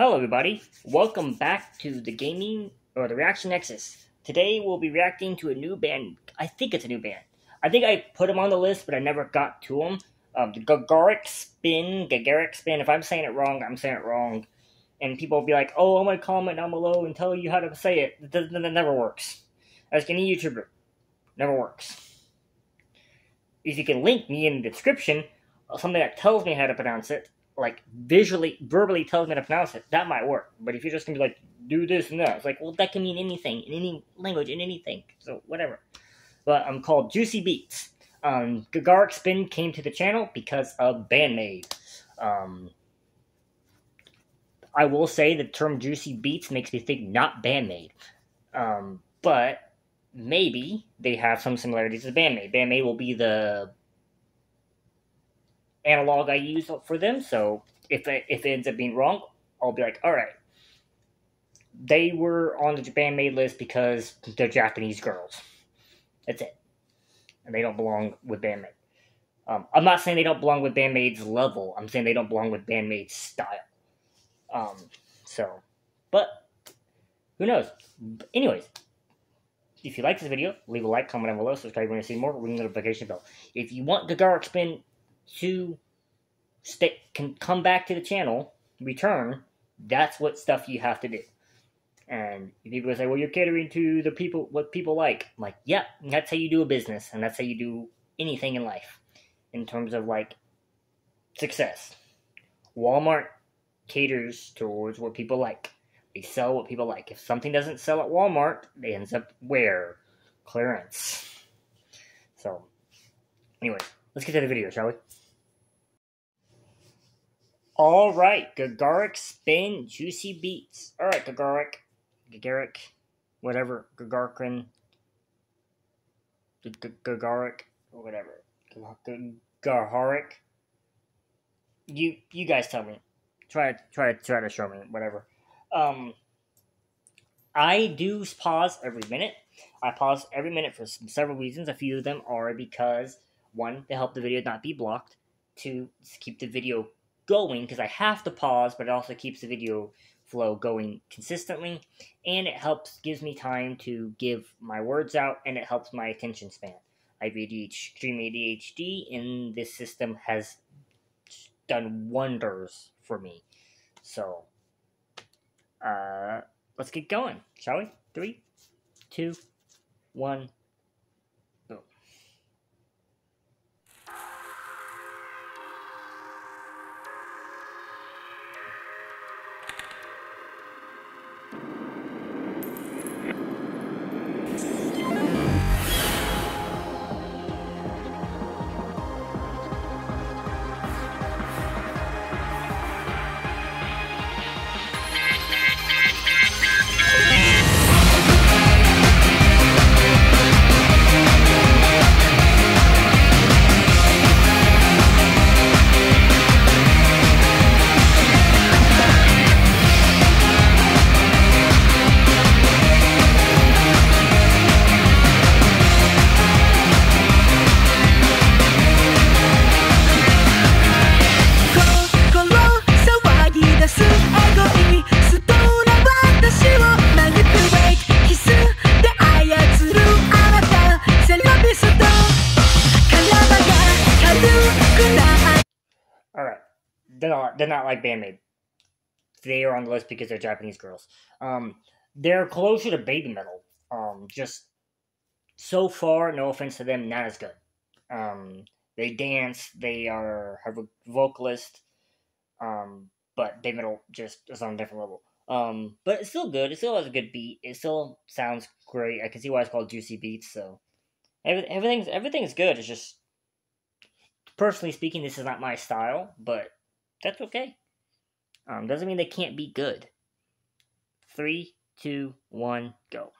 Hello everybody, welcome back to the gaming, or the Reaction Nexus. Today we'll be reacting to a new band. I think it's a new band. I think I put them on the list, but I never got to them. The Gacharic Spin, if I'm saying it wrong, I'm saying it wrong. And people will be like, oh, I'm going to comment down below and tell you how to say it. That never works. Ask any YouTuber. Never works. If you can link me in the description, something that tells me how to pronounce it, like verbally tells me how to pronounce it, that might work. But if you're just going to be like, do this and that, it's like, well, that can mean anything, in any language, in anything. So, whatever. But I'm called Juicy Beats. Gacharic Spin came to the channel because of Bandmade. I will say the term Juicy Beats makes me think not Bandmade. But maybe they have some similarities to Bandmade. Bandmade will be the analog I use for them, so if it ends up being wrong, I'll be like, alright. They were on the Bandmade list because they're Japanese girls. That's it. And they don't belong with Bandmade. I'm not saying they don't belong with Bandmade's level. I'm saying they don't belong with Bandmade's style. But who knows? Anyways, if you like this video, leave a like, comment down below, subscribe when you see more, ring the notification bell. If you want Gacharic Spin to can come back to the channel, return, that's what stuff you have to do. And people say, well, you're catering to the people, what people like. I'm like, yeah, that's how you do a business, and that's how you do anything in life, in terms of, like, success. Walmart caters towards what people like. They sell what people like. If something doesn't sell at Walmart, it ends up where? Clearance. So, anyways, let's get to the video, shall we? Alright, Gacharic Spin, Juicy Beats. Alright, Gacharic, whatever, Gacharic, whatever, Gacharic. You guys tell me. Try to show me, whatever. I do pause every minute. I pause every minute for several reasons. A few of them are because, one, to help the video not be blocked. Two, to keep the video going, because I have to pause, but it also keeps the video flow going consistently. And it gives me time to give my words out, and it helps my attention span. I have extreme ADHD, and this system has done wonders for me. So, let's get going, shall we? 3, 2, 1, boom. Alright, they're not like Bandmade. They are on the list because they're Japanese girls. They're closer to baby metal. Just so far, no offense to them, not as good. They dance, they have a vocalist, but baby metal just is on a different level. But it's still good. It still has a good beat. It still sounds great. I can see why it's called Juicy Beats. So everything's good. It's just, personally speaking, this is not my style, but that's okay. Doesn't mean they can't be good. 3, 2, 1, go.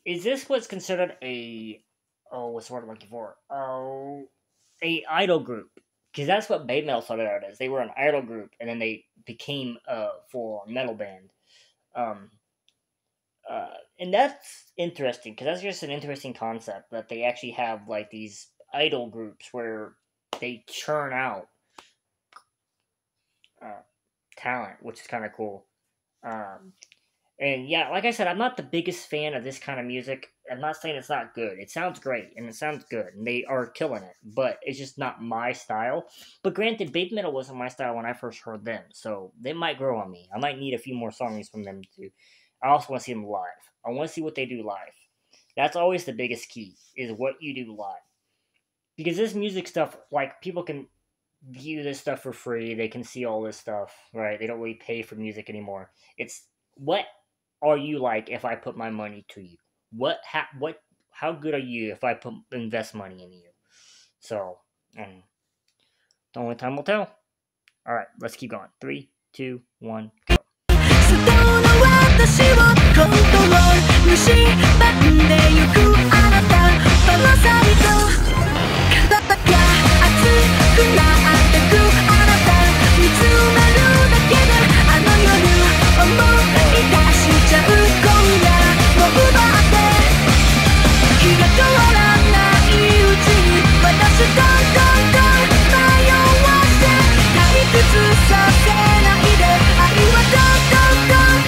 Is this what's considered what's the word I'm looking for? A idol group, because that's what Baby Metal started out as. They were an idol group, and then they became a full metal band. Um, and that's interesting because that's just an interesting concept that they actually have like these idol groups where they churn out talent, which is kind of cool. And yeah, like I said, I'm not the biggest fan of this kind of music. I'm not saying it's not good. It sounds great, and it sounds good, and they are killing it, but it's just not my style. But granted, Baby Metal wasn't my style when I first heard them, so they might grow on me. I might need a few more songs from them, too. I also want to see them live. I want to see what they do live. That's always the biggest key, is what you do live. Because this music stuff, like, people can view this stuff for free. They can see all this stuff, right? They don't really pay for music anymore. It's, what are you like if I put my money to you? How good are you if I invest money in you? So, only time will tell. Alright, let's keep going. 3, 2, 1, go. 私をコントロール蝕んでゆくあなたバラサリと体が熱くなってくあなた見つめるだけであの夜思い出しちゃう今夜僕だって気が通らないうちに私どんどん迷わせ退屈させないで愛はどんどん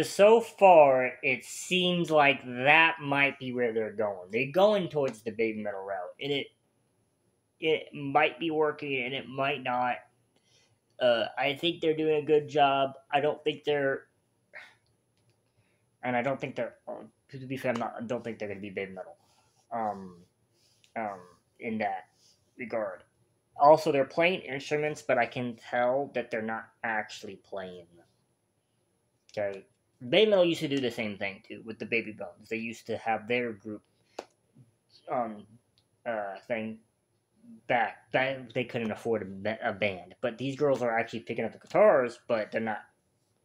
So far, it seems like that might be where they're going. They're going towards the Baby Metal route, and it might be working, and it might not. I think they're doing a good job. I don't think they're, to be fair, I don't think they're going to be Baby Metal, in that regard. Also, they're playing instruments, but I can tell that they're not actually playing them. Okay. Baby Metal used to do the same thing, too, with the Baby Bones. They used to have their group thing back. They couldn't afford a band. But these girls are actually picking up the guitars, but they're not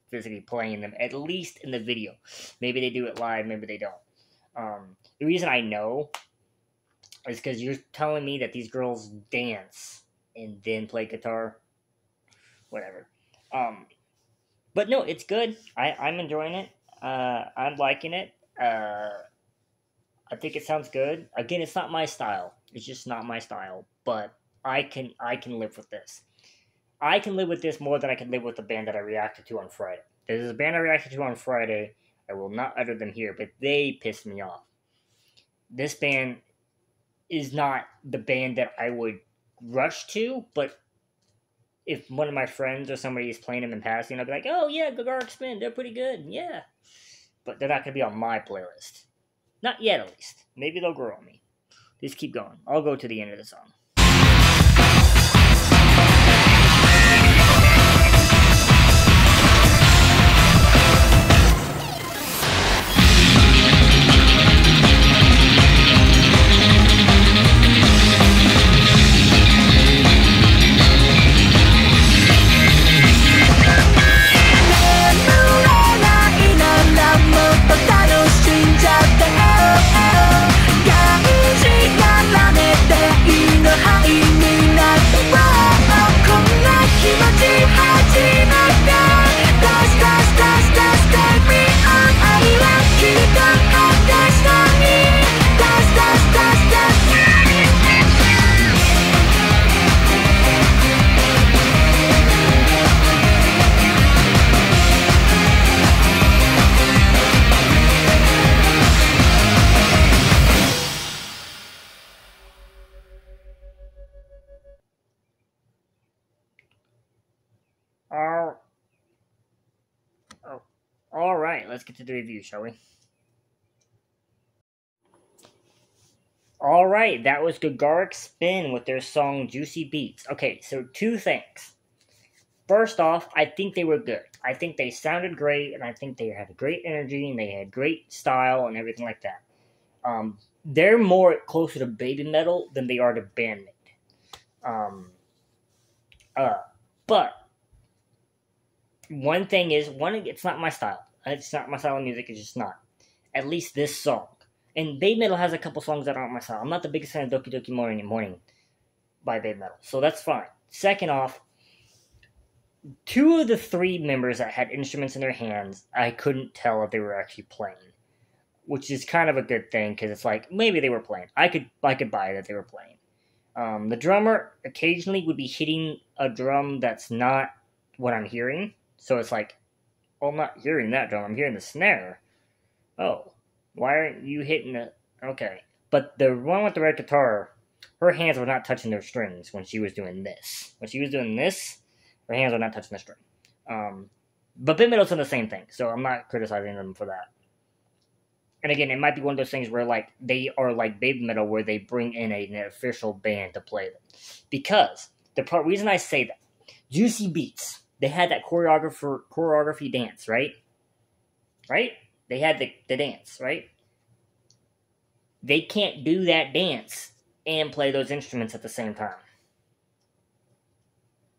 physically playing them, at least in the video. Maybe they do it live, maybe they don't. The reason I know is because you're telling me that these girls dance and then play guitar. Whatever. But no, it's good. I'm enjoying it. I'm liking it. I think it sounds good. Again, it's not my style. It's just not my style. But I can live with this. I can live with this more than I can live with the band that I reacted to on Friday. There's a band I reacted to on Friday. I will not utter them here, but they pissed me off. This band is not the band that I would rush to, but if one of my friends or somebody is playing them in passing, I'll be like, oh yeah, Gacharic Spin, they're pretty good, yeah. But they're not going to be on my playlist. Not yet, at least. Maybe they'll grow on me. Just keep going. I'll go to the end of the song. 「let's get to the review, shall we? Alright, that was Gacharic Spin with their song Juicy Beats. Okay, so two things. First off, I think they were good. I think they sounded great, and I think they had great energy, and they had great style, and everything like that. They're more closer to baby metal than they are to Bandmate. But one thing is, it's not my style. It's not my style of music. It's just not. At least this song. And Baby Metal has a couple songs that aren't my style. I'm not the biggest fan of Doki Doki Morning by Baby Metal, so that's fine. Second off, two of the three members that had instruments in their hands, I couldn't tell if they were actually playing, which is kind of a good thing because it's like maybe they were playing. I could buy that they were playing. The drummer occasionally would be hitting a drum that's not what I'm hearing, so it's like, well, I'm not hearing that drum. I'm hearing the snare. Oh. Why aren't you hitting it? Okay. But the one with the red guitar, her hands were not touching their strings when she was doing this. When she was doing this, her hands were not touching the string. But Baby Metal's done the same thing, so I'm not criticizing them for that. And again, it might be one of those things where like they are like Baby Metal, where they bring in an official band to play them. Because the reason I say that, Juicy Beats, they had that choreography dance, right? Right? They had the dance, right? They can't do that dance and play those instruments at the same time.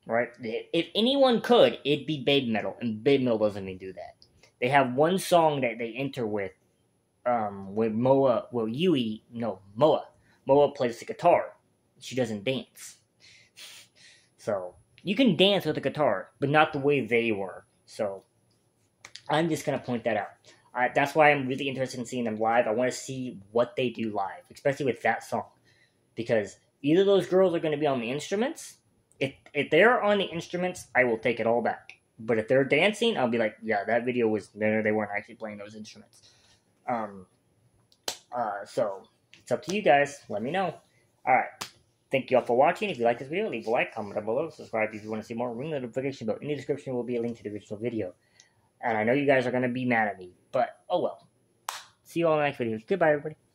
Right? If anyone could, it'd be Baby Metal, and Baby Metal doesn't even do that. They have one song that they enter with Moa. Well, Moa. Moa plays the guitar. She doesn't dance. So, you can dance with the guitar, but not the way they were. So, I'm just going to point that out. That's why I'm really interested in seeing them live. I want to see what they do live, especially with that song. Because either those girls are going to be on the instruments. If they're on the instruments, I will take it all back. But if they're dancing, I'll be like, yeah, that video was... They weren't actually playing those instruments. So, it's up to you guys. Let me know. Alright. Thank you all for watching. If you like this video, leave a like, comment down below, subscribe if you want to see more, ring the notification bell. In the description will be a link to the original video. And I know you guys are going to be mad at me, but oh well. See you all in the next video. Goodbye, everybody.